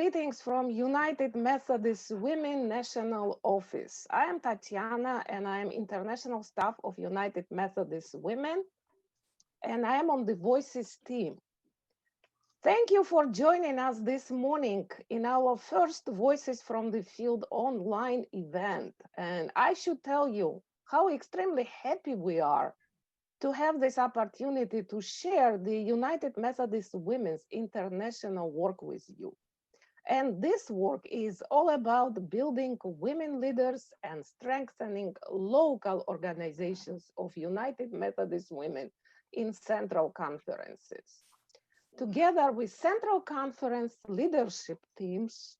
Greetings from United Methodist Women National Office. I am Tatiana and I am international staff of United Methodist Women, and I am on the Voices team. Thank you for joining us this morning in our first Voices from the Field online event. And I should tell you how extremely happy we are to have this opportunity to share the United Methodist Women's international work with you. And this work is all about building women leaders and strengthening local organizations of United Methodist Women in central conferences. Together with central conference leadership teams,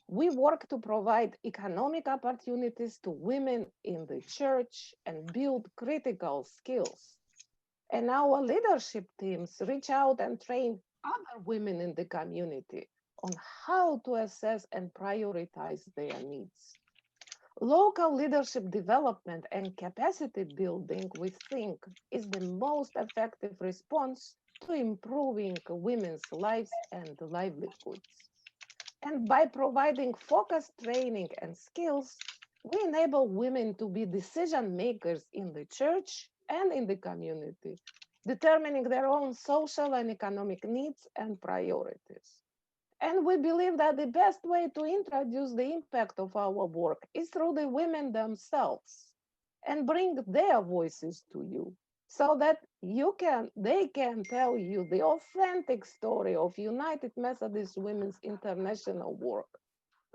we work to provide economic opportunities to women in the church and build critical skills. And our leadership teams reach out and train other women in the community on how to assess and prioritize their needs. Local leadership development and capacity building, we think, is the most effective response to improving women's lives and livelihoods. And by providing focused training and skills, we enable women to be decision makers in the church and in the community, determining their own social and economic needs and priorities. And we believe that the best way to introduce the impact of our work is through the women themselves and bring their voices to you so that they can tell you the authentic story of United Methodist Women's international work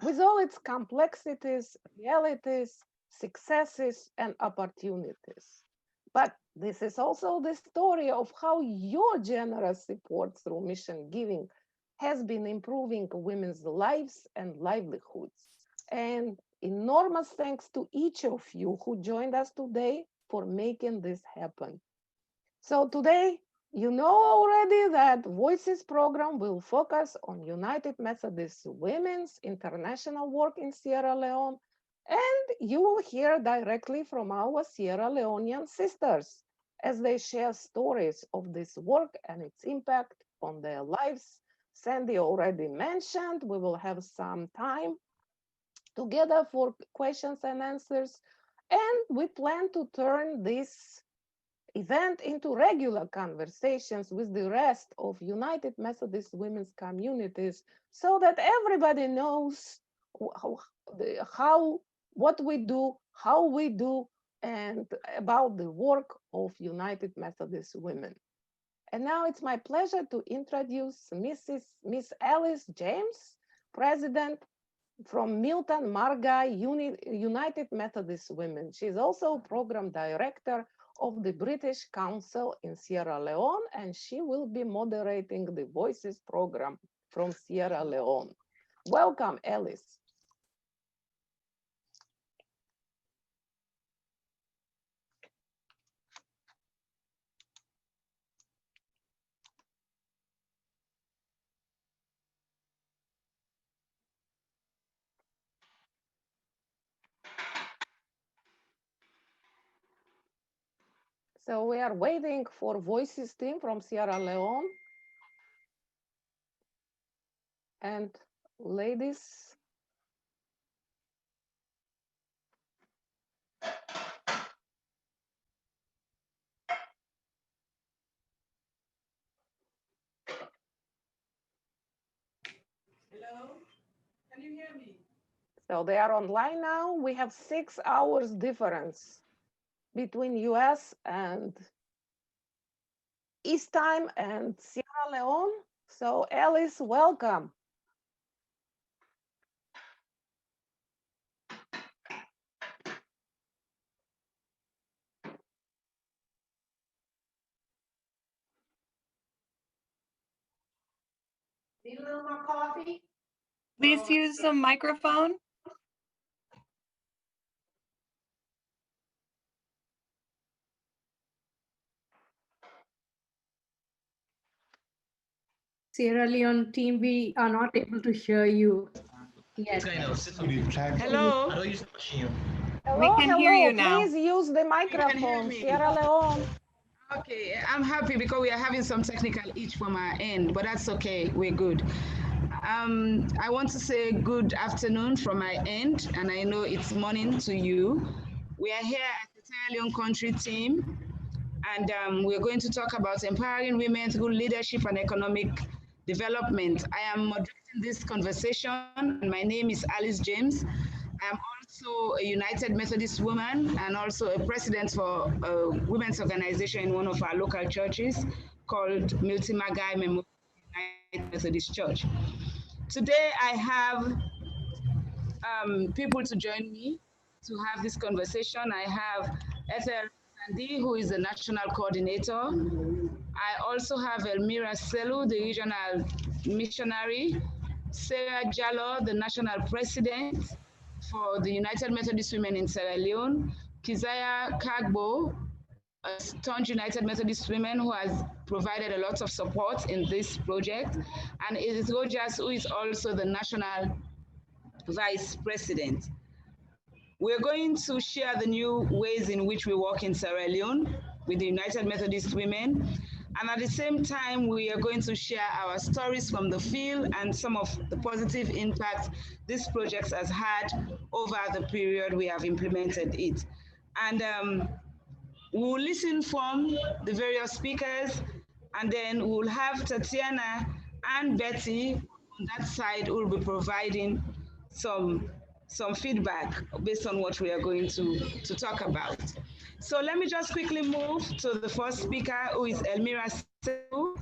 with all its complexities, realities, successes, and opportunities. But this is also the story of how your generous support through mission giving has been improving women's lives and livelihoods. And enormous thanks to each of you who joined us today for making this happen. So today, you know already that Voices program will focus on United Methodist Women's international work in Sierra Leone, and you will hear directly from our Sierra Leonean sisters as they share stories of this work and its impact on their lives. Sandy already mentioned, we will have some time together for questions and answers. And we plan to turn this event into regular conversations with the rest of United Methodist Women's communities so that everybody knows what we do, how we do, and about the work of United Methodist Women. And now it's my pleasure to introduce Miss Alice James, President from Milton Margai United Methodist Women. She's also Program Director of the British Council in Sierra Leone, and she will be moderating the Voices program from Sierra Leone. Welcome, Alice. So we are waiting for Voices team from Sierra Leone. And ladies, hello, can you hear me? So they are online now. We have 6 hours difference between US and East time and Sierra Leone. So Alice, welcome. Need a little more coffee? Please use the microphone. Sierra Leone team, we are not able to hear you yet. Hello? We can hear you now. Please use the microphone, Sierra Leone. Okay, I'm happy because we are having some technical itch from our end, but that's okay, we're good. I want to say good afternoon from my end, and I know it's morning to you. We are here at the Sierra Leone country team, and we're going to talk about empowering women through leadership and economic development. I am moderating this conversation, and my name is Alice James. I'm also a United Methodist woman and also a president for a women's organization in one of our local churches called Milton Magai Memorial United Methodist Church. Today I have people to join me to have this conversation. I have Ethel Sandy, who is the national coordinator. I also have Elmira Sellu, the regional missionary. Sarah Jallo, the national president for the United Methodist Women in Sierra Leone. Keziah Kagbo, a staunch United Methodist Women who has provided a lot of support in this project. And Edith Rogers, who is also the national vice president. We're going to share the new ways in which we work in Sierra Leone with the United Methodist Women. And at the same time, we are going to share our stories from the field and some of the positive impact this project has had over the period we have implemented it. And we'll listen from the various speakers, and then we'll have Tatiana and Betty on that side who will be providing some feedback based on what we are going to talk about. So let me just quickly move to the first speaker, who is Elmira Sellu.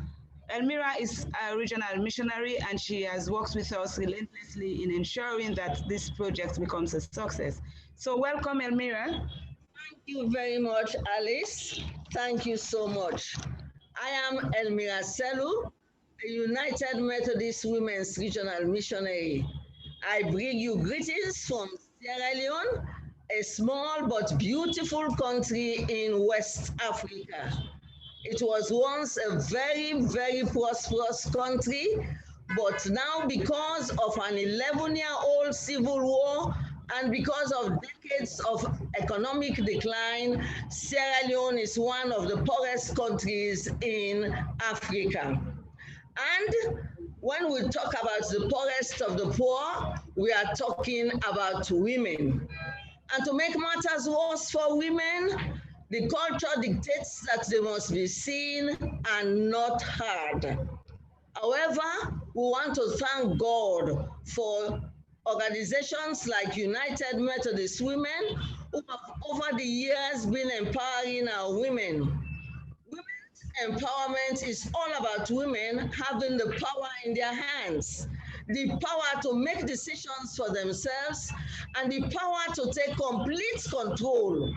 Elmira is a regional missionary, and she has worked with us relentlessly in ensuring that this project becomes a success. So welcome, Elmira. Thank you very much, Alice. Thank you so much. I am Elmira Sellu, a United Methodist Women's Regional Missionary. I bring you greetings from Sierra Leone, a small but beautiful country in West Africa. It was once a very, very prosperous country, but now because of an 11-year-old civil war and because of decades of economic decline, Sierra Leone is one of the poorest countries in Africa. And when we talk about the poorest of the poor, we are talking about women. And to make matters worse for women, the culture dictates that they must be seen and not heard. However, we want to thank God for organizations like United Methodist Women, who have over the years been empowering our women. Women's empowerment is all about women having the power in their hands, the power to make decisions for themselves, and the power to take complete control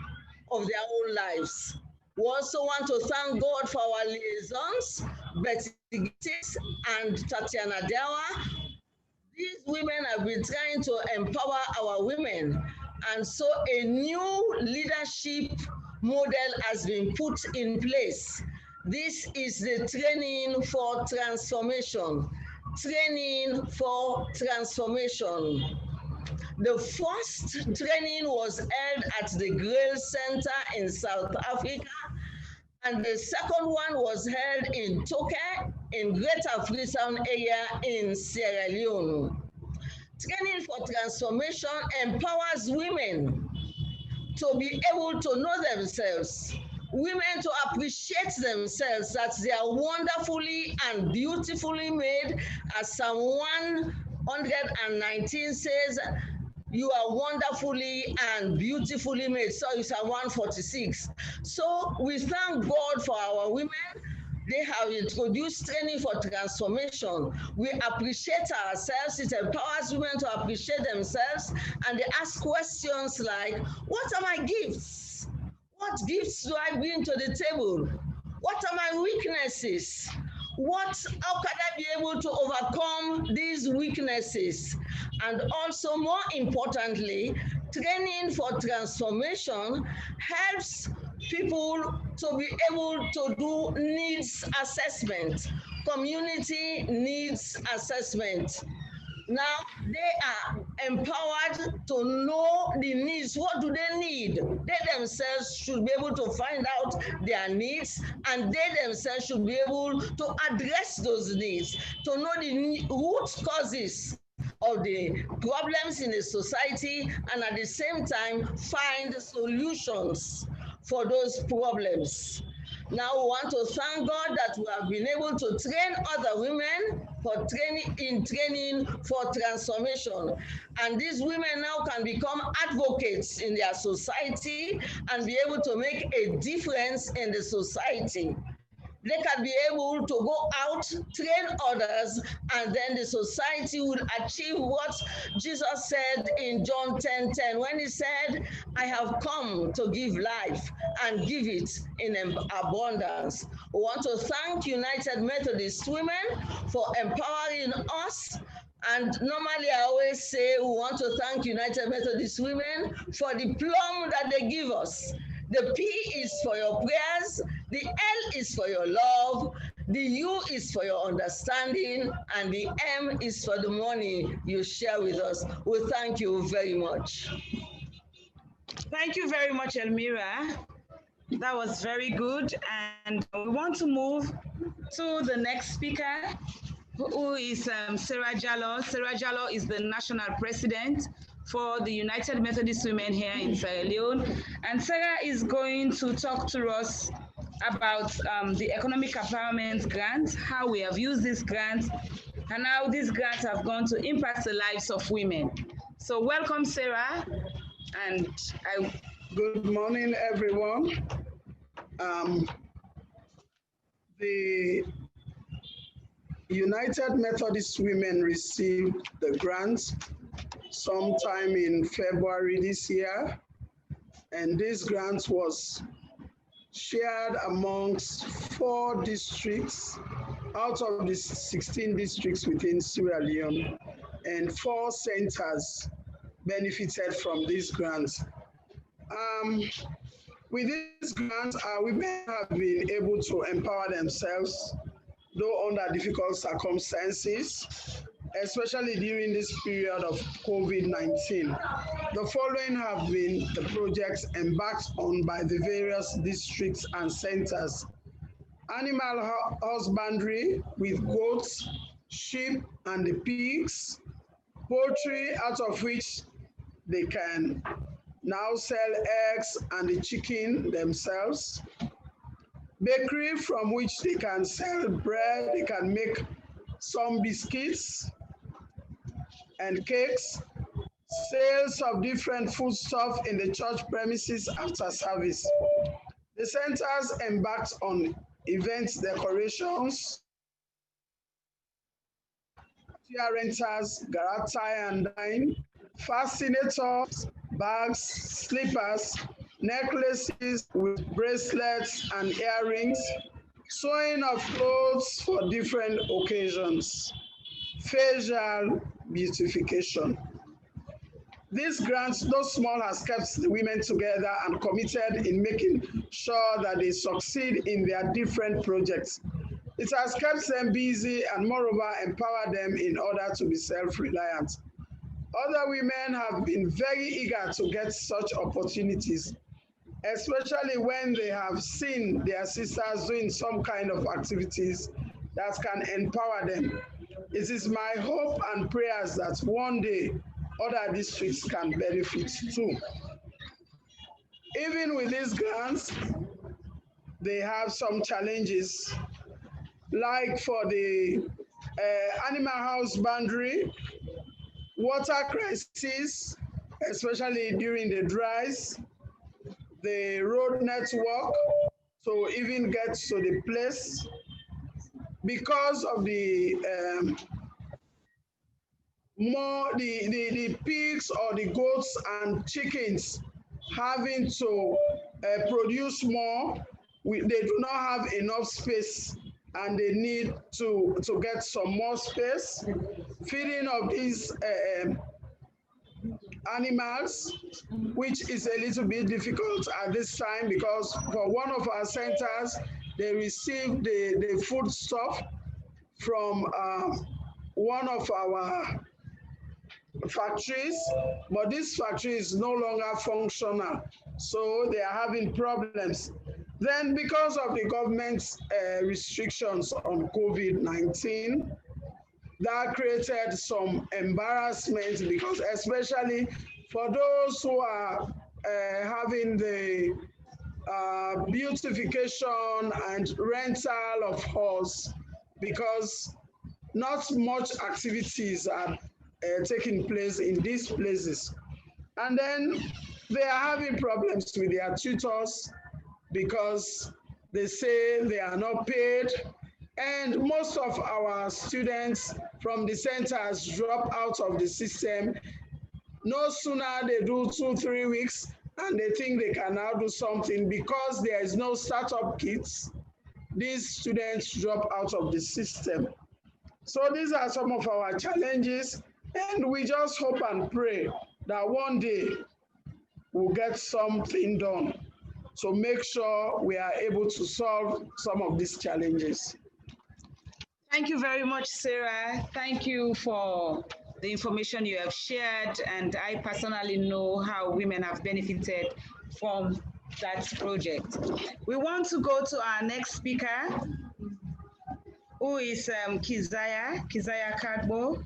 of their own lives. We also want to thank God for our liaisons, Betty Gittis and Tatiana Dewa. These women have been trying to empower our women, and so a new leadership model has been put in place. This is the training for transformation. Training for transformation. The first training was held at the Grail Center in South Africa, and the second one was held in Toke in Greater Freetown area in Sierra Leone. Training for transformation empowers women to be able to know themselves, women to appreciate themselves, that they are wonderfully and beautifully made, as Psalm 119 says, you are wonderfully and beautifully made. So it's Psalm 146. So we thank God for our women. They have introduced training for transformation. We appreciate ourselves. It empowers women to appreciate themselves. And they ask questions like, what are my gifts? What gifts do I bring to the table? What are my weaknesses? How can I be able to overcome these weaknesses? And also, more importantly, training for transformation helps people to be able to do needs assessment, community needs assessment. Now they are empowered to know the needs. What do they need? They themselves should be able to find out their needs, and they themselves should be able to address those needs, to know the root causes of the problems in the society, and at the same time find solutions for those problems. Now we want to thank God that we have been able to train other women for training for transformation. And these women now can become advocates in their society and be able to make a difference in the society. They can be able to go out, train others, and then the society will achieve what Jesus said in John 10:10, when he said, I have come to give life and give it in abundance. We want to thank United Methodist Women for empowering us. And normally I always say we want to thank United Methodist Women for the plum that they give us. The P is for your prayers, the L is for your love, the U is for your understanding, and the M is for the money you share with us. We thank you very much. Thank you very much, Elmira. That was very good. And we want to move to the next speaker, who is Sarah Jallo. Sarah Jallo is the national president for the United Methodist Women here in Sierra Leone. And Sarah is going to talk to us about the Economic Empowerment Grant, how we have used these grants, and how these grants have gone to impact the lives of women. So welcome, Sarah. And Good morning, everyone. The United Methodist Women received the grant sometime in February this year, and this grant was shared amongst 4 districts out of the 16 districts within Sierra Leone, and 4 centers benefited from this grant. With this grant, our women have been able to empower themselves, though under difficult circumstances, especially during this period of COVID-19. The following have been the projects embarked on by the various districts and centers: animal husbandry with goats, sheep, and the pigs; poultry, out of which they can now sell eggs and the chicken themselves; bakery, from which they can sell bread, they can make some biscuits and cakes; sales of different foodstuff in the church premises after service. The centers embarked on event decorations, chair rentals, garage tie and dine, fascinators, bags, slippers, necklaces with bracelets and earrings, sewing of clothes for different occasions, facial beautification. This grant, though small, has kept the women together and committed in making sure that they succeed in their different projects. It has kept them busy and moreover empowered them in order to be self-reliant. Other women have been very eager to get such opportunities, especially when they have seen their sisters doing some kind of activities that can empower them. It is my hope and prayers that one day other districts can benefit too. Even with these grants, they have some challenges, like for the animal husbandry, water crisis, especially during the dries, the road network to even get to the place, because of the the pigs or the goats and chickens having to produce more. They do not have enough space and they need to get some more space. Feeding of these animals, which is a little bit difficult at this time, because for one of our centers, they received the food stuff from one of our factories, but this factory is no longer functional, so they are having problems. Then because of the government's restrictions on COVID-19, that created some embarrassment, because especially for those who are having the beautification and rental of halls, because not much activities are taking place in these places. And then they are having problems with their tutors because they say they are not paid. And most of our students from the centers drop out of the system. No sooner they do 2-3 weeks and they think they can now do something, because there is no startup kits. These students drop out of the system. So these are some of our challenges, and we just hope and pray that one day we'll get something done to make sure we are able to solve some of these challenges. Thank you very much, Sarah. Thank you for the information you have shared, and I personally know how women have benefited from that project. We want to go to our next speaker, who is Keziah Kadbo.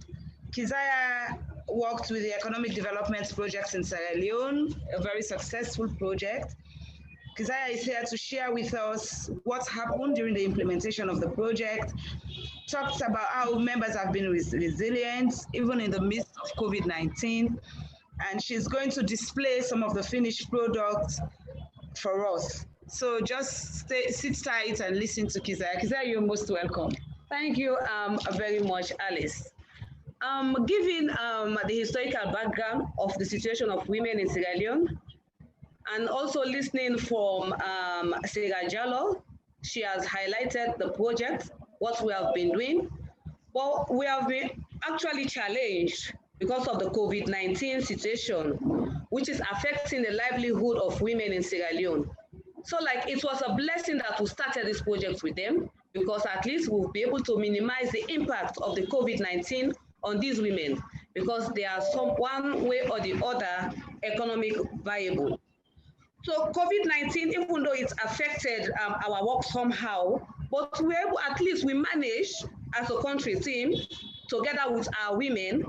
Keziah worked with the Economic Development Projects in Sierra Leone, a very successful project. Keziah is here to share with us what happened during the implementation of the project, talks about how members have been resilient, even in the midst of COVID-19, and she's going to display some of the finished products for us. So just sit tight and listen to Keziah. Keziah, you're most welcome. Thank you very much, Alice. Given the historical background of the situation of women in Sierra Leone, and also listening from Sarah Jallo, she has highlighted the project, what we have been doing. Well, we have been actually challenged because of the COVID-19 situation, which is affecting the livelihood of women in Sierra Leone. So like, it was a blessing that we started this project with them, because at least we'll be able to minimize the impact of the COVID-19 on these women, because they are one way or the other economic viable. So COVID-19, even though it's affected our work somehow, but we're able, at least we managed as a country team, together with our women,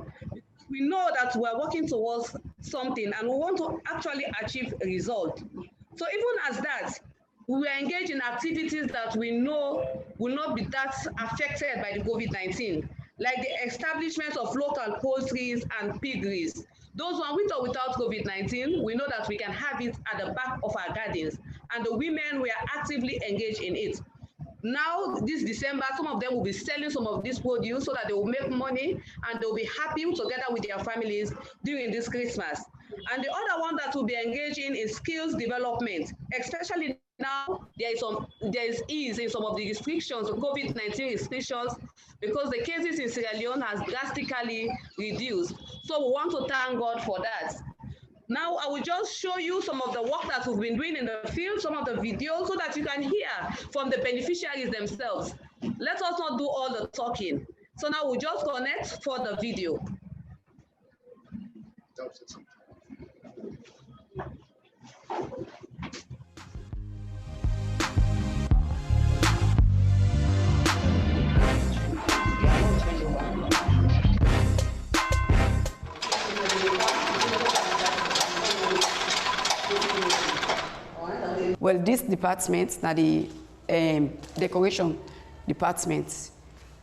we know that we're working towards something and we want to actually achieve a result. So even as that, we are engaged in activities that we know will not be that affected by the COVID-19, like the establishment of local poultries and piggeries. Those one with or without COVID-19, we know that we can have it at the back of our gardens, and the women were actively engaged in it. Now, this December, some of them will be selling some of this produce so that they will make money and they'll be happy together with their families during this Christmas. And the other one that will be engaging in skills development, especially now there is ease in some of the restrictions, the COVID-19 restrictions, because the cases in Sierra Leone has drastically reduced. So we want to thank God for that. Now I will just show you some of the work that we've been doing in the field, some of the videos, so that you can hear from the beneficiaries themselves. Let us not do all the talking. So now we'll just connect for the video. Well, this department, now the decoration department,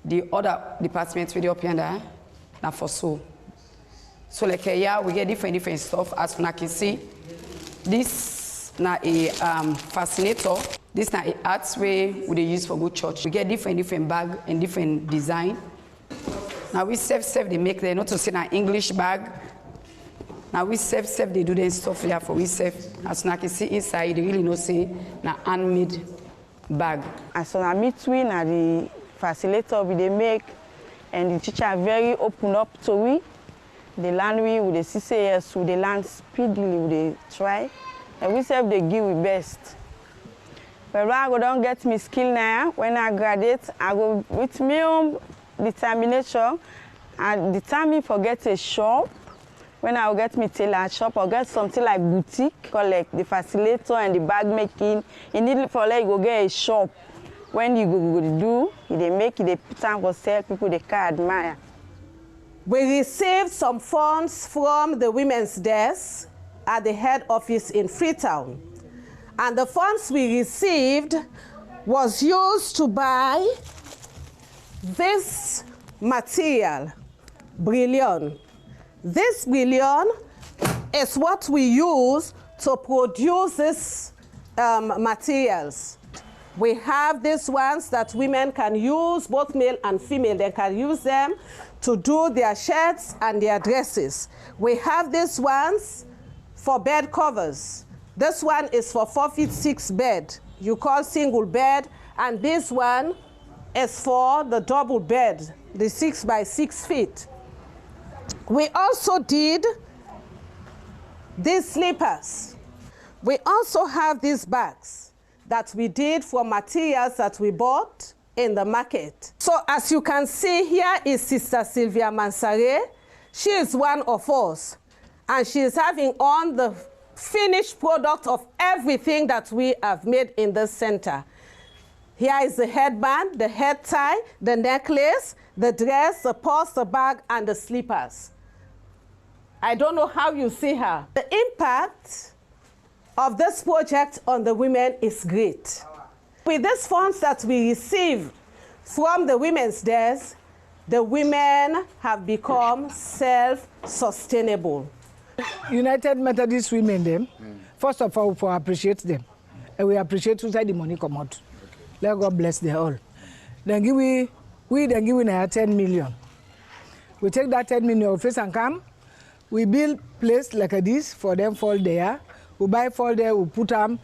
the other department with the openda, now for so. So like here we get different stuff. As you can see, this now a fascinator. This now a arts way we use for good church. We get different bag and different design. Now we save they make there, not to say an English bag. Now we save they do the stuff here for we save. As you can see inside, they really no say na handmade bag. And so now me too na the facilitator we they make, and the teacher very open up to we. The land we with the CCS with the land speedily with the try, and we save the give we best. But when I go down get me skill now, when I graduate, I go with me determination and determine for get a shop When I will get me tailor shop or get something like boutique, collect the facilitator and the bag making. You need for like go get a shop. When you go do, they make it, they put on for sell, people they can admire. We received some funds from the women's desk at the head office in Freetown. And the funds we received was used to buy this material, brilliant. This brilliant is what we use to produce these materials. We have these ones that women can use, both male and female. They can use them to do their shirts and their dresses. We have these ones for bed covers. This one is for 4'6" bed. You call single bed, and this one is for the double bed, the 6 by 6 feet. We also did these slippers. We also have these bags that we did from materials that we bought in the market. So as you can see, here is Sister Sylvia Mansare. She is one of us, and she is having on the finished product of everything that we have made in this center. Here is the headband, the head tie, the necklace, the dress, the purse, the bag, and the slippers. I don't know how you see her. The impact of this project on the women is great. With these funds that we receive from the women's desk, the women have become self-sustainable. United Methodist Women, them, first of all, for appreciate them. And we appreciate who the money come out. Let God bless them all. Then give we then give 10 million. We take that 10 million face and come. We build place like this for them fall there. We buy fall there, we put them.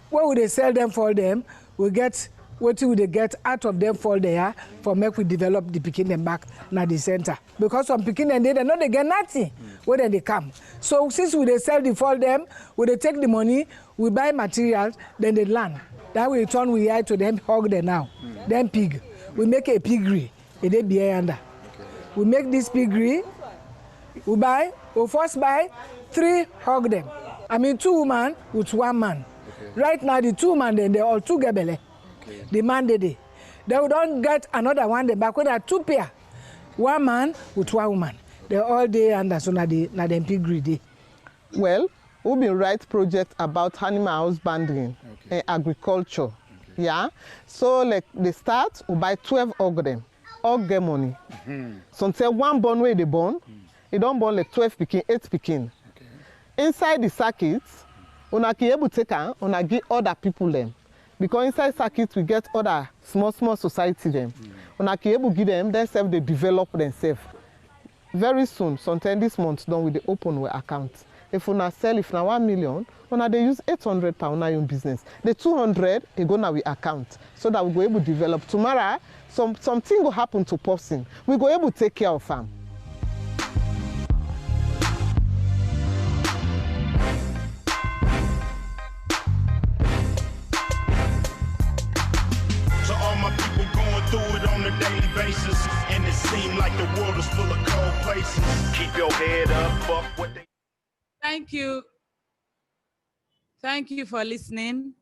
When we sell them for them, we get what we get out of them fall there for make we develop the picking them back na the center. Because some picking them they not they get nothing when they come. So since we sell the fall them, we take the money, we buy materials, then they land. That we return we hire to them hog them now. Then pig. We make a piggery. They be under. We make this piggery. We first buy 3 hog them. I mean 2 women with 1 man. Okay. Right now the 2 men then they all together. Okay. The man they don't get another one. They back with 2 pair. 1 man with 1 woman. They all day under so na them piggery day. Well, we've been write project about animal husbandry and agriculture. Okay. Yeah. So like they start we buy 12 hog them. All get money. So say 1 born where they born. They don't born like 12 picking, 8 picking. Okay. Inside the circuits, una can able to take una give other people them. Because inside circuits we get other small society them. Una can able give them themselves they develop themselves. Very soon, sometime this month done with the open way account. If una sell if na 1 million, una they use 800 per una own business. The 200 they go now we account so that we go able to develop. Tomorrow something will happen to person. We go able to take care of them. Through it on a daily basis, and it seemed like the world is full of cold places. Keep your head up, fuck what they. Thank you for listening,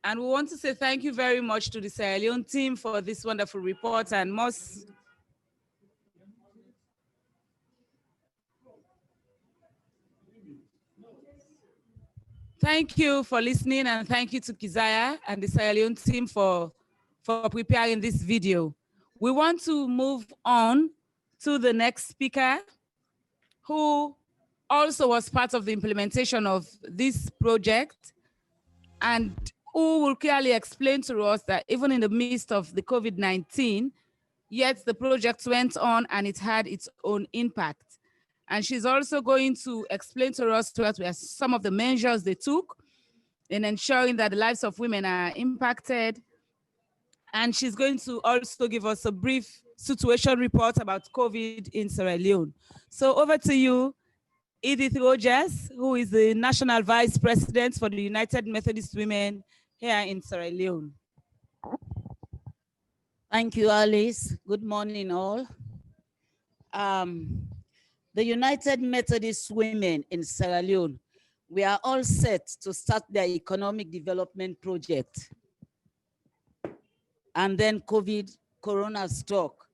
and we want to say thank you very much to the Sierra Leone team for this wonderful report, and most thank you for listening, and thank you to Kizaya and the Sierra Leone team for preparing this video. We want to move on to the next speaker, who also was part of the implementation of this project, and who will clearly explain to us that even in the midst of the COVID-19, yet the project went on and it had its own impact. And she's also going to explain to us some of the measures they took in ensuring that the lives of women are impacted. And she's going to also give us a brief situation report about COVID in Sierra Leone. So over to you, Edith Rogers, who is the National Vice President for the United Methodist Women here in Sierra Leone. Thank you, Alice. Good morning, all. The The United Methodist Women in Sierra Leone, we are all set to start their economic development project. And then Corona struck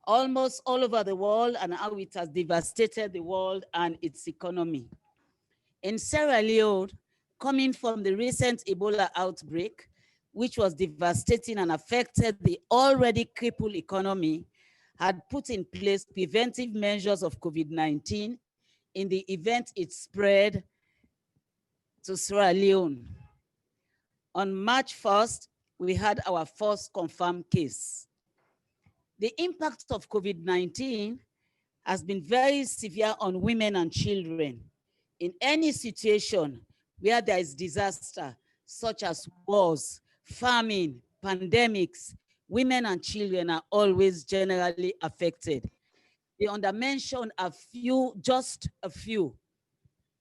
almost all over the world, and how it has devastated the world and its economy. In Sierra Leone, coming from the recent Ebola outbreak, which was devastating and affected the already crippled economy, had put in place preventive measures of COVID-19 in the event it spread to Sierra Leone. On March 1st, we had our first confirmed case. The impact of COVID-19 has been very severe on women and children. In any situation where there is disaster, such as wars, famine, pandemics, women and children are always generally affected. The undermentioned are just a few.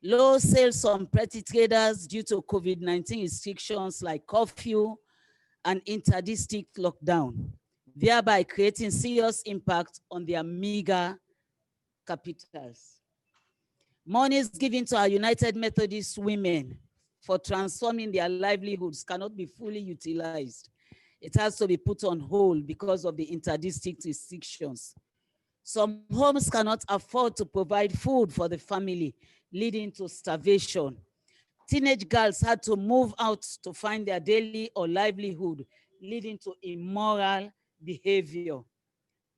Low sales on petty traders due to COVID-19 restrictions like curfew and inter-district lockdown, thereby creating serious impact on their meager capitals. Monies given to our United Methodist women for transforming their livelihoods cannot be fully utilized. It has to be put on hold because of the inter-district restrictions. Some homes cannot afford to provide food for the family, leading to starvation. Teenage girls had to move out to find their daily or livelihood, leading to immoral behavior.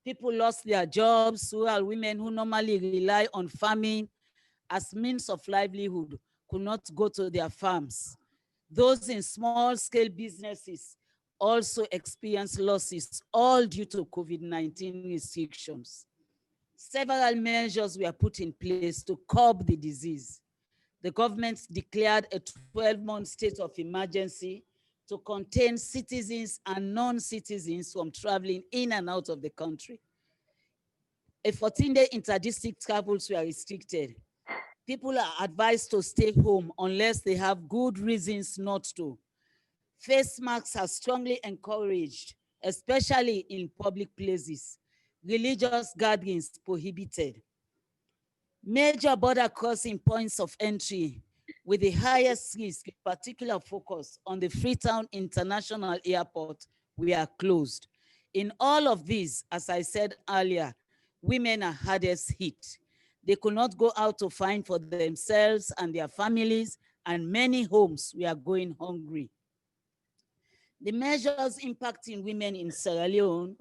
People lost their jobs. Rural women who normally rely on farming as means of livelihood could not go to their farms. Those in small-scale businesses also experienced losses, all due to COVID-19 restrictions. Several measures were put in place to curb the disease. The government declared a 12-month state of emergency to contain citizens and non-citizens from traveling in and out of the country. A 14-day inter-district travels were restricted. People are advised to stay home unless they have good reasons not to. Face masks are strongly encouraged, especially in public places. Religious gatherings prohibited. Major border crossing points of entry with the highest risk, particular focus on the Freetown International Airport, we are closed. In all of these, as I said earlier, women are hardest hit. They could not go out to find for themselves and their families, and many homes were going hungry. The measures impacting women in Sierra Leone,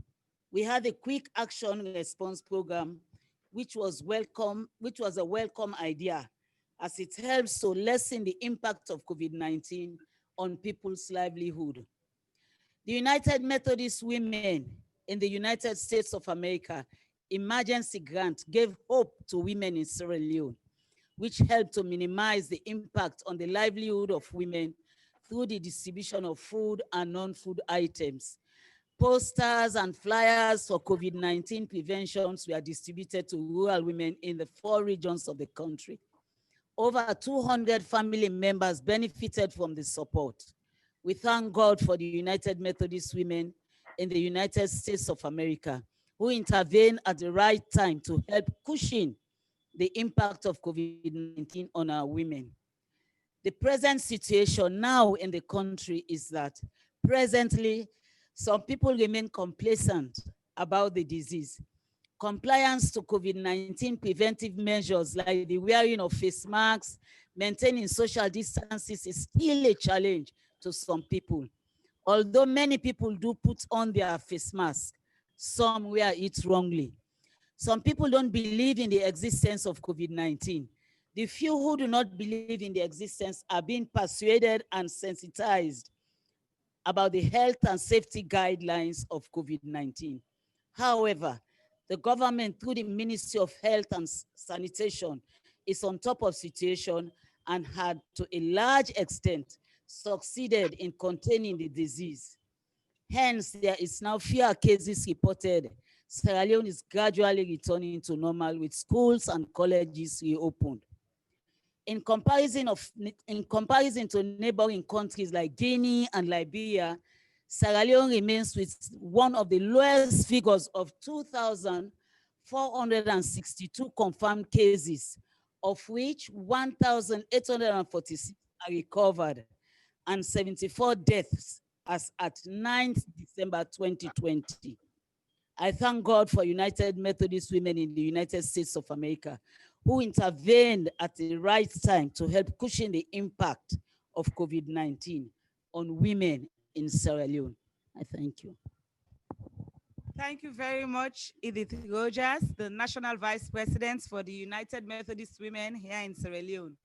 we had a quick action response program, which was a welcome idea, as it helps to lessen the impact of COVID-19 on people's livelihood. The United Methodist Women in the United States of America emergency grant gave hope to women in Sierra Leone, which helped to minimize the impact on the livelihood of women through the distribution of food and non-food items. Posters and flyers for COVID-19 preventions were distributed to rural women in the 4 regions of the country. Over 200 family members benefited from the support. We thank God for the United Methodist Women in the United States of America, who intervened at the right time to help cushion the impact of COVID-19 on our women. The present situation now in the country is that presently, some people remain complacent about the disease. Compliance to COVID-19 preventive measures like the wearing of face masks, maintaining social distances is still a challenge to some people. Although many people do put on their face mask, some wear it wrongly. Some people don't believe in the existence of COVID-19. The few who do not believe in the existence are being persuaded and sensitized about the health and safety guidelines of COVID-19. However, the government, through the Ministry of Health and Sanitation, is on top of the situation and had, to a large extent, succeeded in containing the disease. Hence, there is now fewer cases reported. Sierra Leone is gradually returning to normal with schools and colleges reopened. In comparison to neighboring countries like Guinea and Liberia, Sierra Leone remains with one of the lowest figures of 462 confirmed cases, of which 1,846 are recovered, and 74 deaths as at 9th December 2020. I thank God for United Methodist Women in the United States of America, who intervened at the right time to help cushion the impact of COVID-19 on women in Sierra Leone. I thank you. Thank you very much, Edith Rogers, the National Vice President for the United Methodist Women here in Sierra Leone.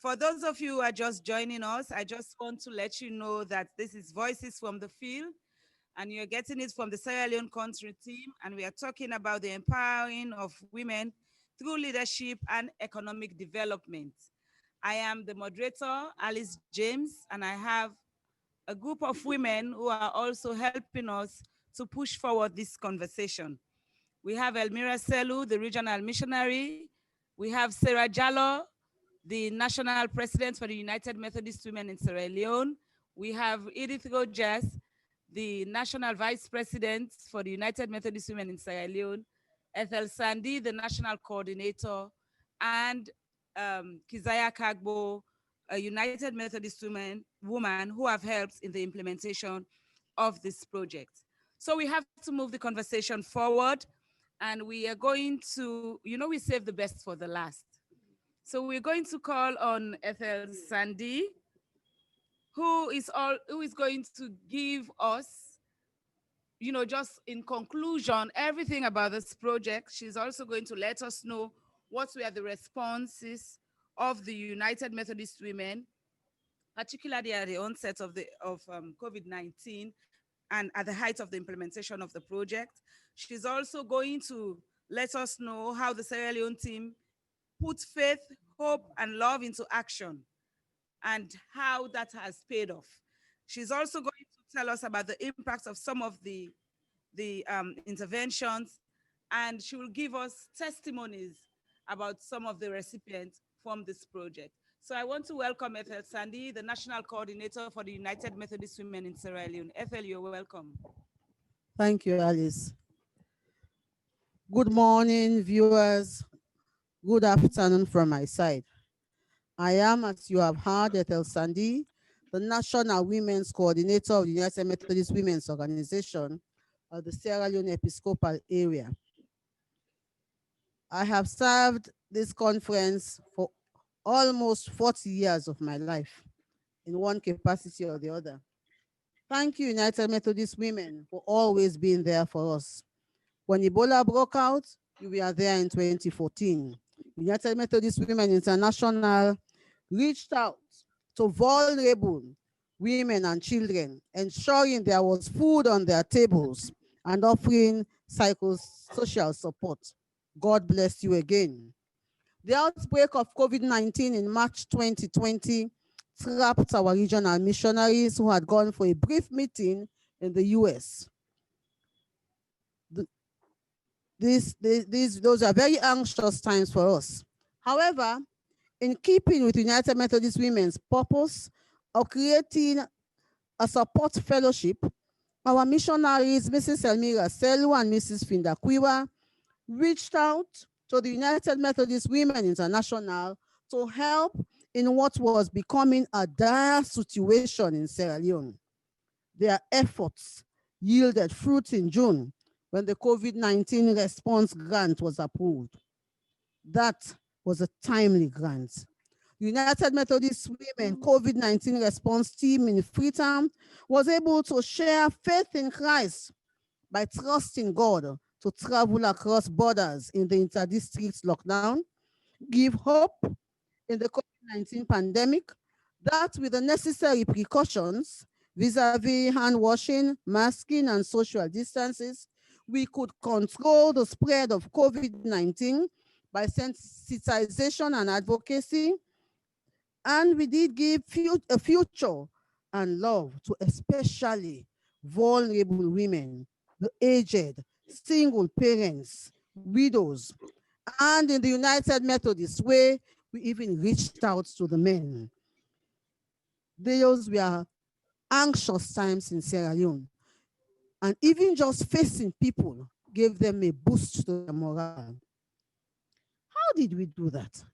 For those of you who are just joining us, I just want to let you know that this is Voices from the Field, and you're getting it from the Sierra Leone country team, and we are talking about the empowering of women through leadership and economic development. I am the moderator, Alice James, and I have a group of women who are also helping us to push forward this conversation. We have Elmira Sellu, the Regional Missionary. We have Sarah Jallo, the National President for the United Methodist Women in Sierra Leone. We have Edith Rogers, the National Vice President for the United Methodist Women in Sierra Leone. Ethel Sandy, the National Coordinator, and Kizaya Kagbo, a United Methodist woman who have helped in the implementation of this project. So we have to move the conversation forward, and we are going to, we save the best for the last. So we're going to call on Ethel Sandy, who is going to give us, just in conclusion, everything about this project. She's also going to let us know what were the responses of the United Methodist Women, particularly at the onset of COVID-19 and at the height of the implementation of the project. She's also going to let us know how the Sierra Leone team put faith, hope, and love into action and how that has paid off. She's also going to tell us about the impacts of some of the interventions, and she will give us testimonies about some of the recipients from this project. So I want to welcome Ethel Sandy, the National Coordinator for the United Methodist Women in Sierra Leone. Ethel, you're welcome. Thank you, Alice. Good morning, viewers. Good afternoon from my side. I am, as you have heard, Ethel Sandy, the National Women's Coordinator of the United Methodist Women's Organization of the Sierra Leone Episcopal area. I have served this conference for almost 40 years of my life in one capacity or the other. Thank you, United Methodist Women, for always being there for us. When Ebola broke out, you were there in 2014. United Methodist Women International reached out to vulnerable women and children, ensuring there was food on their tables and offering psychosocial support. God bless you again. The outbreak of COVID-19 in March 2020 trapped our regional missionaries who had gone for a brief meeting in the US. Those are very anxious times for us. However, in keeping with United Methodist Women's purpose of creating a support fellowship, our missionaries, Mrs. Elmira Sellu and Mrs. Findakwiwa, reached out to the United Methodist Women International to help in what was becoming a dire situation in Sierra Leone. Their efforts yielded fruit in June when the COVID-19 response grant was approved. That was a timely grant. United Methodist Women COVID-19 response team in Freetown was able to share faith in Christ by trusting God to travel across borders in the inter-district lockdown, give hope in the COVID-19 pandemic, that with the necessary precautions vis-a-vis hand washing, masking, and social distances, we could control the spread of COVID-19 by sensitization and advocacy. And we did give a future and love to especially vulnerable women, the aged, single parents, widows. And in the United Methodist way, we even reached out to the men. Those were anxious times in Sierra Leone. And even just facing people gave them a boost to their morale. How did we do that?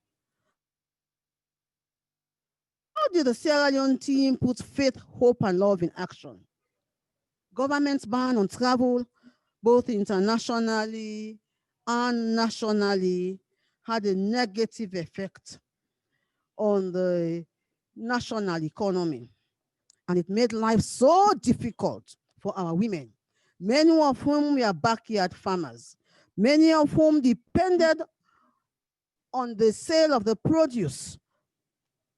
How did the Sierra Leone team put faith, hope, and love in action? Government's ban on travel, both internationally and nationally, had a negative effect on the national economy. And it made life so difficult for our women, many of whom were backyard farmers, many of whom depended on the sale of the produce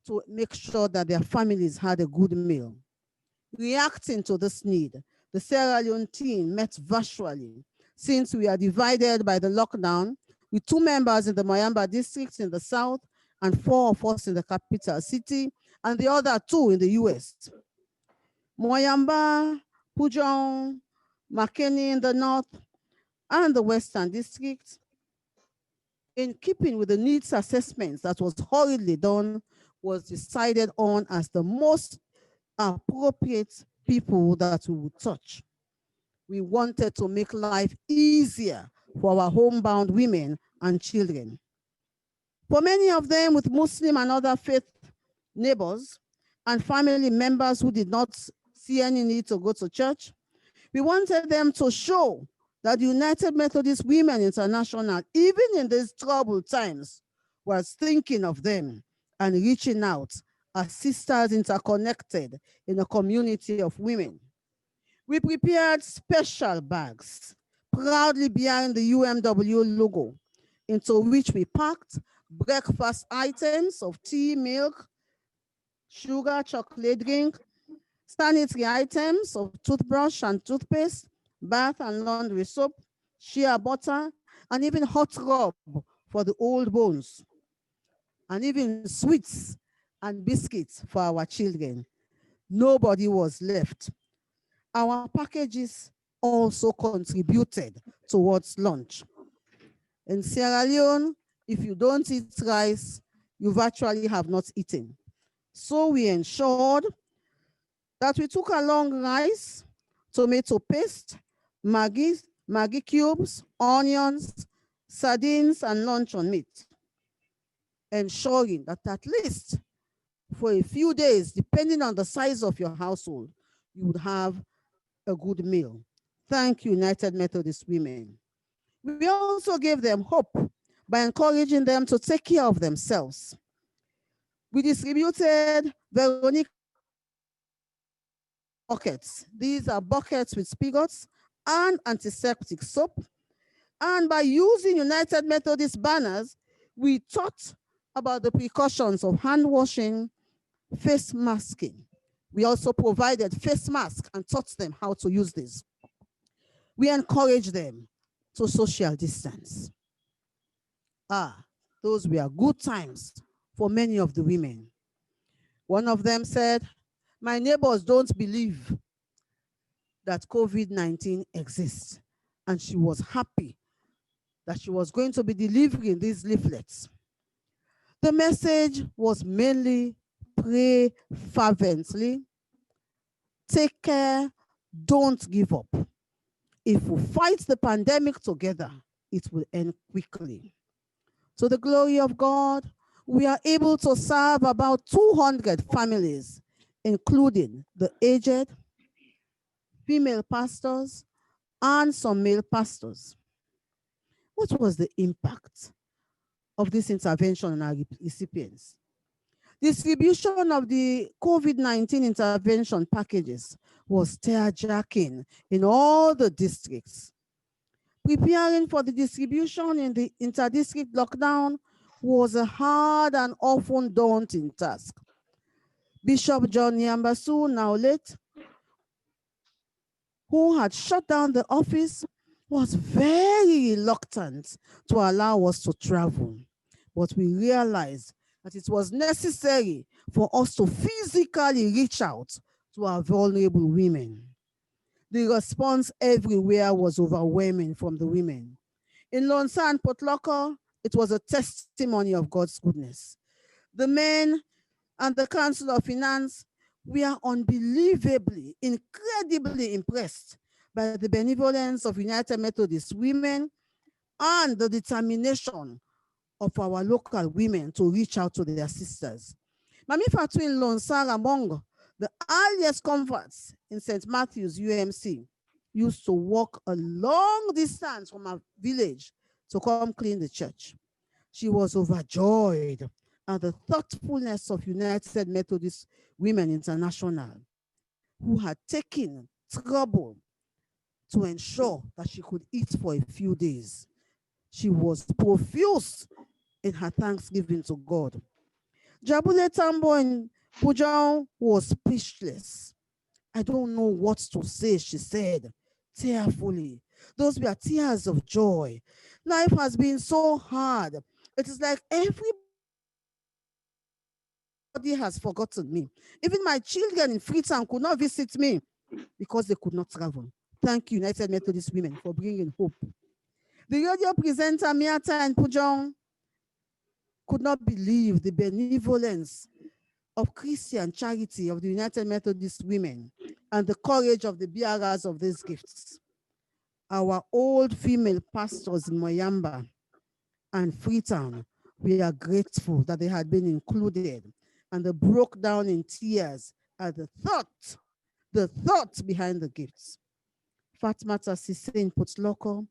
to make sure that their families had a good meal. Reacting to this need, the Sierra Leone team met virtually since we are divided by the lockdown, with 2 members in the Moyamba district in the south and 4 of us in the capital city, and the other 2 in the US. Moyamba, Pujong, Makeni in the north, and the western district, in keeping with the needs assessments that was hurriedly done, was decided on as the most appropriate people that we would touch. We wanted to make life easier for our homebound women and children. For many of them with Muslim and other faith neighbors and family members who did not see any need to go to church, we wanted them to show that the United Methodist Women International, even in these troubled times, was thinking of them and reaching out as sisters interconnected in a community of women. We prepared special bags, proudly bearing the UMW logo, into which we packed breakfast items of tea, milk, sugar, chocolate drink, sanitary items of toothbrush and toothpaste, bath and laundry soap, shea butter, and even hot rub for the old bones, and even sweets and biscuits for our children. Nobody was left. Our packages also contributed towards lunch. In Sierra Leone, if you don't eat rice, you virtually have not eaten. So we ensured that we took along rice, tomato paste, Maggi cubes, onions, sardines, and luncheon meat, ensuring that at least for a few days, depending on the size of your household, you would have a good meal. Thank you, United Methodist Women. We also gave them hope by encouraging them to take care of themselves. We distributed Veronique buckets. These are buckets with spigots and antiseptic soap. And by using United Methodist banners, we taught about the precautions of hand washing, face masking. We also provided face masks and taught them how to use this. We encouraged them to social distance. Those were good times for many of the women. One of them said, "My neighbors don't believe that COVID-19 exists." And she was happy that she was going to be delivering these leaflets. The message was mainly pray fervently, take care, don't give up. If we fight the pandemic together, it will end quickly. To the glory of God, we are able to serve about 200 families, including the aged, female pastors, and some male pastors. What was the impact of this intervention on our recipients? Distribution of the COVID-19 intervention packages was tear-jerking in all the districts. Preparing for the distribution in the inter-district lockdown was a hard and often daunting task. Bishop John Nyambasu, now late, who had shut down the office, was very reluctant to allow us to travel. But we realized that it was necessary for us to physically reach out to our vulnerable women. The response everywhere was overwhelming from the women. In Lonsa and Potloko, it was a testimony of God's goodness. The men and the Council of Finance, we are unbelievably, incredibly impressed by the benevolence of United Methodist Women and the determination of our local women to reach out to their sisters. Mami Fatwin Lonsar among the earliest converts in St. Matthew's UMC used to walk a long distance from our village to come clean the church. She was overjoyed at the thoughtfulness of United Methodist Women International, who had taken trouble to ensure that she could eat for a few days. She was profuse in her thanksgiving to God. Jabule Tambo in Pujao was speechless. I don't know what to say, she said, tearfully. Those were tears of joy. Life has been so hard. It is like everybody has forgotten me. Even my children in Freetown could not visit me because they could not travel. Thank you, United Methodist Women, for bringing hope. The radio presenter Miata and Pujong could not believe the benevolence of Christian charity of the United Methodist Women and the courage of the bearers of these gifts. Our old female pastors in Moyamba and Freetown, we are grateful that they had been included, and they broke down in tears at the thought behind the gifts. Fatmata Sisse in Putloko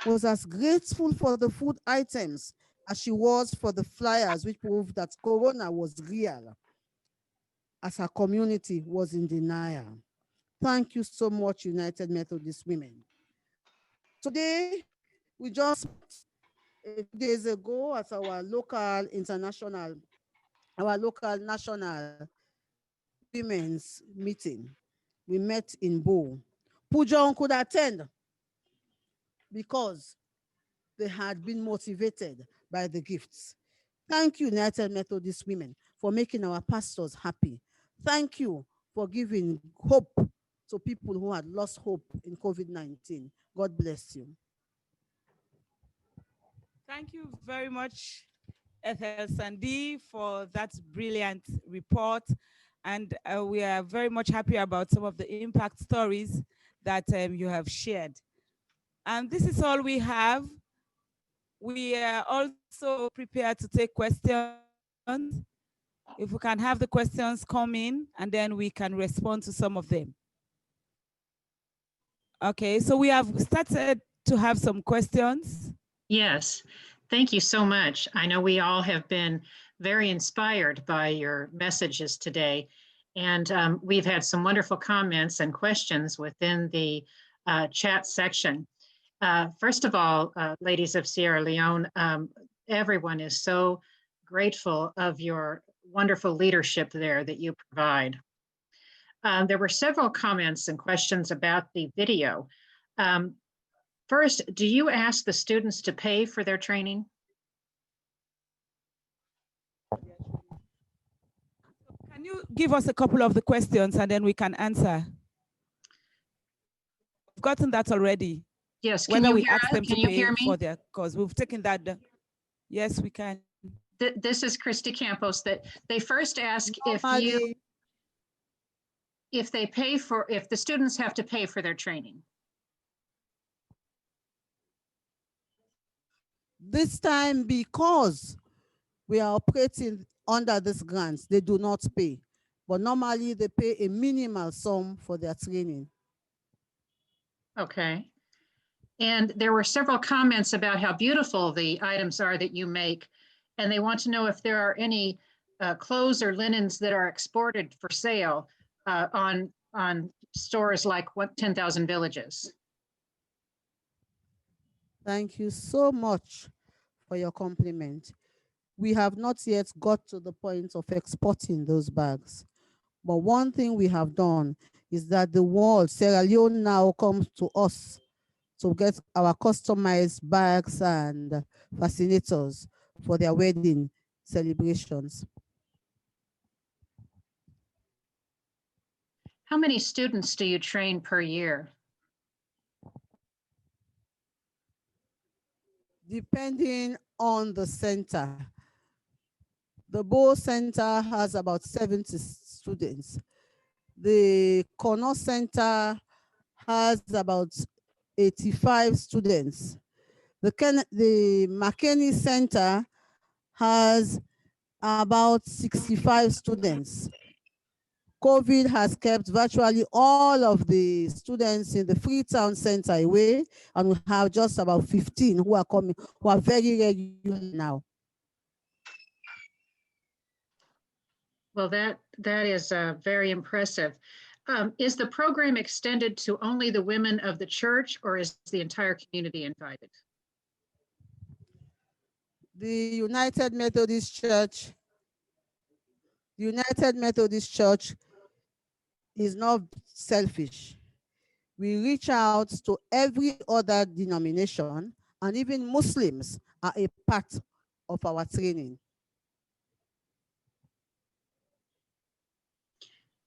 was as grateful for the food items as she was for the flyers, which proved that Corona was real, as her community was in denial. Thank you so much, United Methodist Women. Today, we just, 8 days ago at our local national women's meeting, we met in Bo. Pujong could attend because they had been motivated by the gifts. Thank you, United Methodist Women, for making our pastors happy. Thank you for giving hope to people who had lost hope in COVID-19. God bless you. Thank you very much, Ethel Sandy, for that brilliant report. And we are very much happy about some of the impact stories that you have shared. And this is all we have. We are also prepared to take questions. If we can have the questions come in, and then we can respond to some of them. Okay, so we have started to have some questions. Yes, thank you so much. I know we all have been very inspired by your messages today, and we've had some wonderful comments and questions within the chat section. First of all, ladies of Sierra Leone, everyone is so grateful of your wonderful leadership there that you provide. There were several comments and questions about the video. First, do you ask the students to pay for their training? Can you give us a couple of the questions and then we can answer? We've gotten that already. Yes, can you hear us? Them Can to you pay hear me? for their cause. We've taken that. Yes, we can. This is Christy Campos. That they first ask if the students have to pay for their training. This time, because we are operating under this grants, they do not pay. But normally they pay a minimal sum for their training. Okay. And there were several comments about how beautiful the items are that you make. And they want to know if there are any clothes or linens that are exported for sale on stores like 10,000 Villages. Thank you so much for your compliment. We have not yet got to the point of exporting those bags. But one thing we have done is that the world, Sierra Leone now comes to us to get our customized bags and fascinators for their wedding celebrations. How many students do you train per year? Depending on the center. The Bo Center has about 70 students. The Kono Center has about 85 students. The McKinney Center has about 65 students. COVID has kept virtually all of the students in the Freetown Center away, and we have just about 15 who are coming, who are very regular now. Well, that is very impressive. Is the program extended to only the women of the church, or is the entire community invited? The United Methodist Church is not selfish. We reach out to every other denomination, and even Muslims are a part of our training.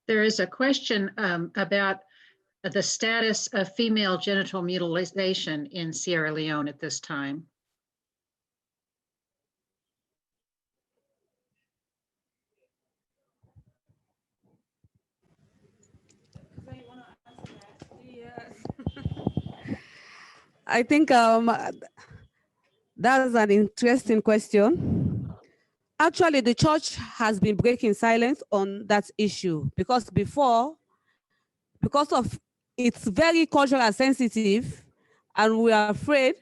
There is a question about the status of female genital mutilation in Sierra Leone at this time. I think that's an interesting question. Actually, the church has been breaking silence on that issue because of it's very cultural sensitive and we are afraid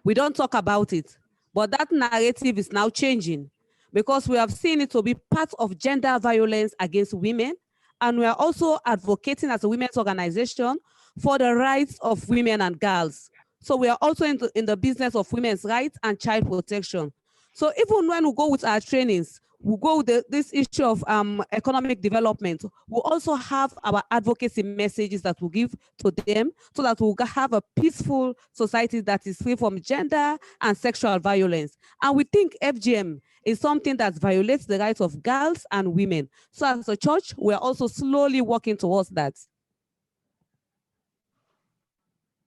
we don't talk about it. But that narrative is now changing because we have seen it to be part of gender violence against women. And we are also advocating as a women's organization for the rights of women and girls. So we are also in the business of women's rights and child protection. So even when we go with our trainings, we go with this issue of economic development, we also have our advocacy messages that we give to them so that we'll have a peaceful society that is free from gender and sexual violence. And we think FGM is something that violates the rights of girls and women. So as a church, we're also slowly working towards that.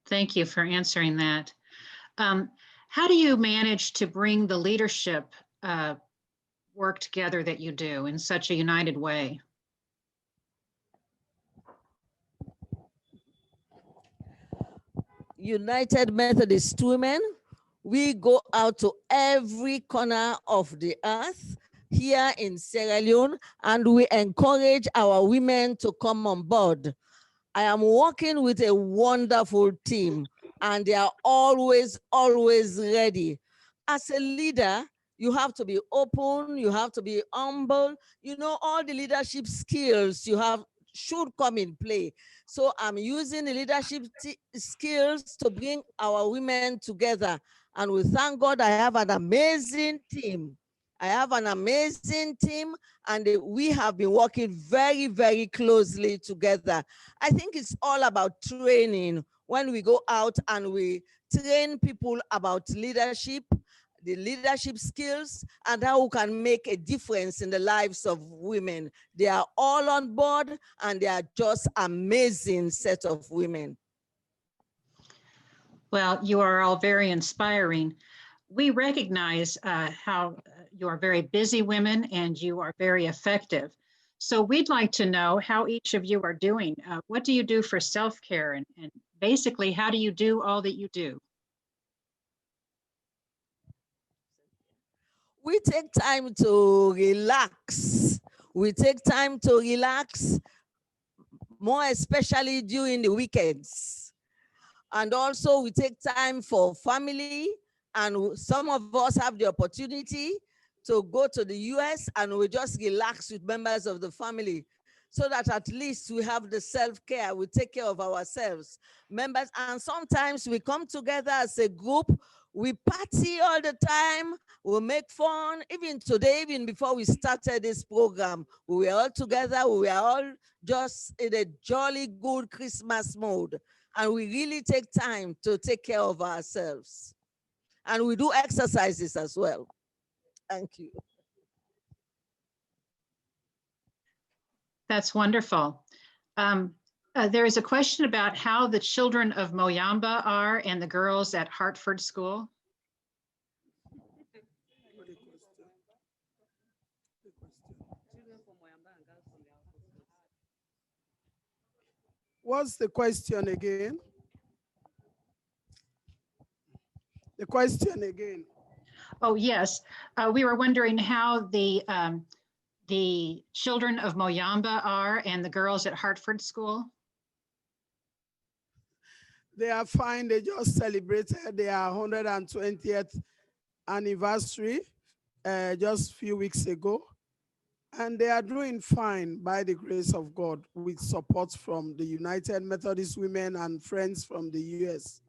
Thank you for answering that. How do you manage to bring the leadership work together that you do in such a united way? United Methodist Women, we go out to every corner of the earth here in Sierra Leone, and we encourage our women to come on board. I am working with a wonderful team, and they are always ready. As a leader, you have to be open, you have to be humble. You know, all the leadership skills you have should come in play. So I'm using the leadership skills to bring our women together. And we thank God I have an amazing team. And we have been working very, very closely together. I think it's all about training. When we go out and we train people about leadership, the leadership skills, and how we can make a difference in the lives of women. They are all on board, and they are just amazing set of women. Well, you are all very inspiring. We recognize how you are very busy women and you are very effective. So we'd like to know how each of you are doing. What do you do for self-care, and basically, how do you do all that you do? We take time to relax. More especially during the weekends. And also we take time for family, and some of us have the opportunity to go to the US and we just relax with members of the family, so that at least we have the self-care, we take care of ourselves. Members, and sometimes we come together as a group, we party all the time, we make fun. Even today, even before we started this program, we were all together, we were all just in a jolly good Christmas mode. And we really take time to take care of ourselves. And we do exercises as well. Thank you. That's wonderful. There is a question about how the children of Moyamba are and the girls at Hartford School. What's the question again? The question again. Oh, yes. We were wondering how the children of Moyamba are and the girls at Hartford School. They are fine. They just celebrated their 120th anniversary just a few weeks ago. And they are doing fine by the grace of God with support from the United Methodist Women and friends from the US.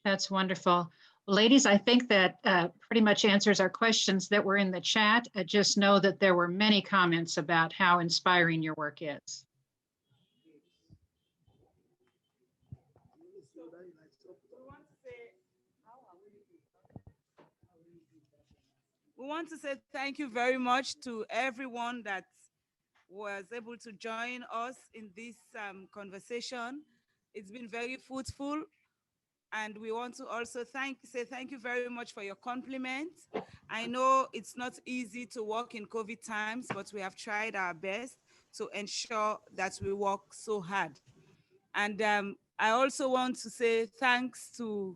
That's wonderful. Ladies, I think that pretty much answers our questions that were in the chat. Just know that there were many comments about how inspiring your work is. We want to say thank you very much to everyone that was able to join us in this conversation. It's been very fruitful. And we want to also say thank you very much for your compliments. I know it's not easy to work in COVID times, but we have tried our best to ensure that we work so hard. And I also want to say thanks to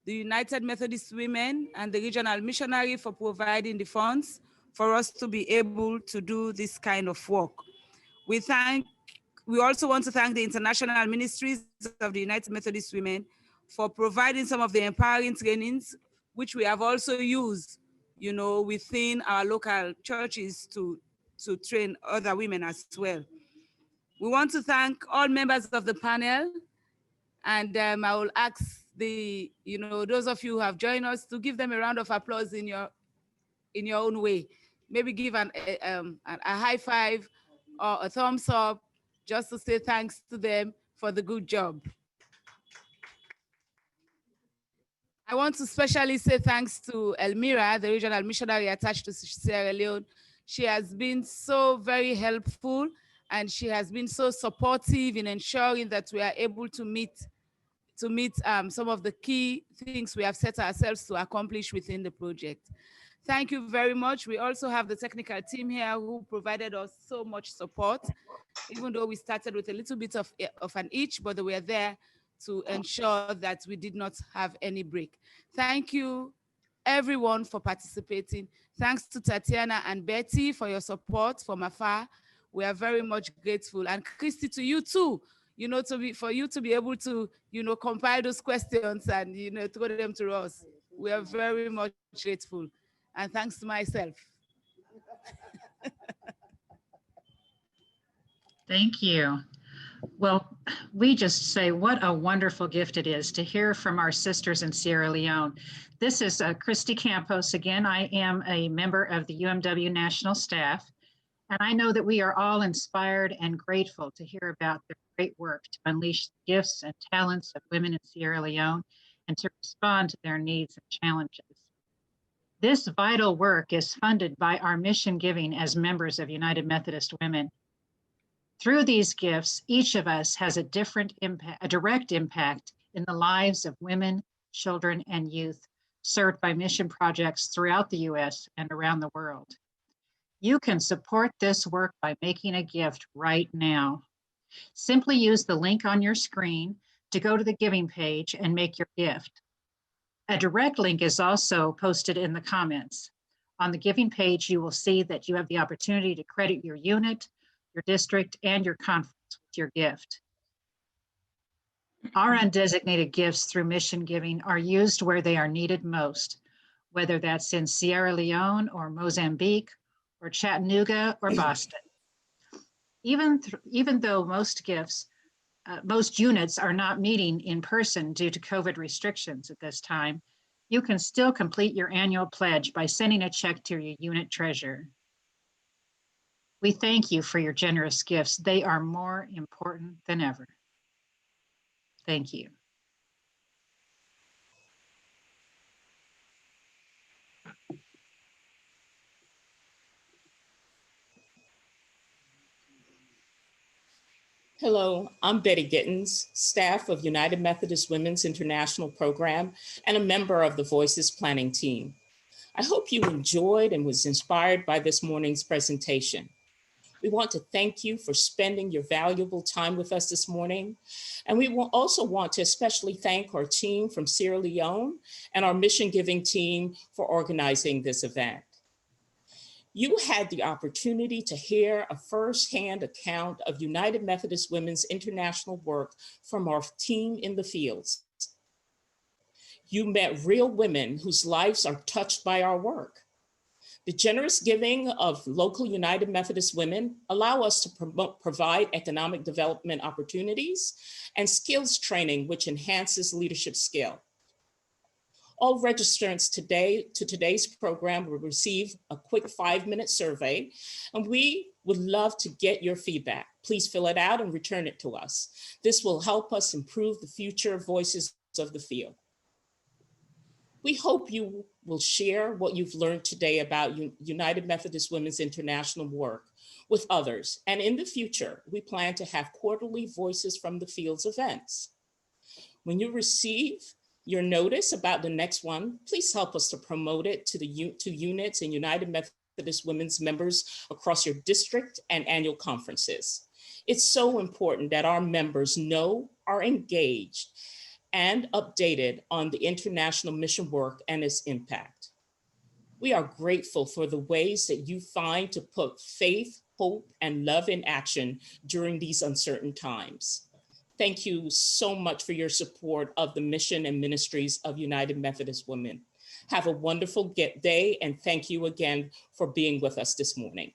the United Methodist Women and the Regional Missionary for providing the funds for us to be able to do this kind of work. We also want to thank the international ministries of the United Methodist Women for providing some of the empowering trainings, which we have also used, within our local churches to train other women as well. We want to thank all members of the panel, and I will ask those of you who have joined us to give them a round of applause in your own way. Maybe give a high five or a thumbs up, just to say thanks to them for the good job. I want to especially say thanks to Elmira, the regional missionary attached to Sierra Leone. She has been so very helpful, and she has been so supportive in ensuring that we are able to meet some of the key things we have set ourselves to accomplish within the project. Thank you very much. We also have the technical team here who provided us so much support, even though we started with a little bit of an itch, but they were there to ensure that we did not have any break. Thank you, everyone, for participating. Thanks to Tatiana and Betty for your support from afar. We are very much grateful. And Christy, to you too, for you to be able to, compile those questions and, throw them to us. We are very much grateful. And thanks to myself. Thank you. Well, we just say what a wonderful gift it is to hear from our sisters in Sierra Leone. This is Christy Campos again. I am a member of the UMW National Staff, and I know that we are all inspired and grateful to hear about their great work to unleash the gifts and talents of women in Sierra Leone and to respond to their needs and challenges. This vital work is funded by our mission giving as members of United Methodist Women. Through these gifts, each of us has a direct impact in the lives of women, children, and youth served by mission projects throughout the US and around the world. You can support this work by making a gift right now. Simply use the link on your screen to go to the giving page and make your gift. A direct link is also posted in the comments. On the giving page, you will see that you have the opportunity to credit your unit, your district, and your conference with your gift. Our undesignated gifts through mission giving are used where they are needed most, whether that's in Sierra Leone or Mozambique or Chattanooga or Boston. Even though most units are not meeting in person due to COVID restrictions at this time, you can still complete your annual pledge by sending a check to your unit treasurer. We thank you for your generous gifts. They are more important than ever. Thank you. Hello, I'm Betty Gittens, staff of United Methodist Women's International Program and a member of the Voices Planning Team. I hope you enjoyed and was inspired by this morning's presentation. We want to thank you for spending your valuable time with us this morning. And we will also want to especially thank our team from Sierra Leone and our mission giving team for organizing this event. You had the opportunity to hear a firsthand account of United Methodist Women's international work from our team in the fields. You met real women whose lives are touched by our work. The generous giving of local United Methodist women allow us to provide economic development opportunities and skills training, which enhances leadership skill. All registrants to today's program will receive a quick 5-minute survey, and we would love to get your feedback. Please fill it out and return it to us. This will help us improve the future voices of the field. We hope you will share what you've learned today about United Methodist Women's international work with others. And in the future, we plan to have quarterly Voices from the Fields events. When you receive your notice about the next one, please help us to promote it to units and United Methodist Women's members across your district and annual conferences. It's so important that our members know, are engaged, and updated on the international mission work and its impact. We are grateful for the ways that you find to put faith, hope, and love in action during these uncertain times. Thank you so much for your support of the mission and ministries of United Methodist Women. Have a wonderful day, and thank you again for being with us this morning.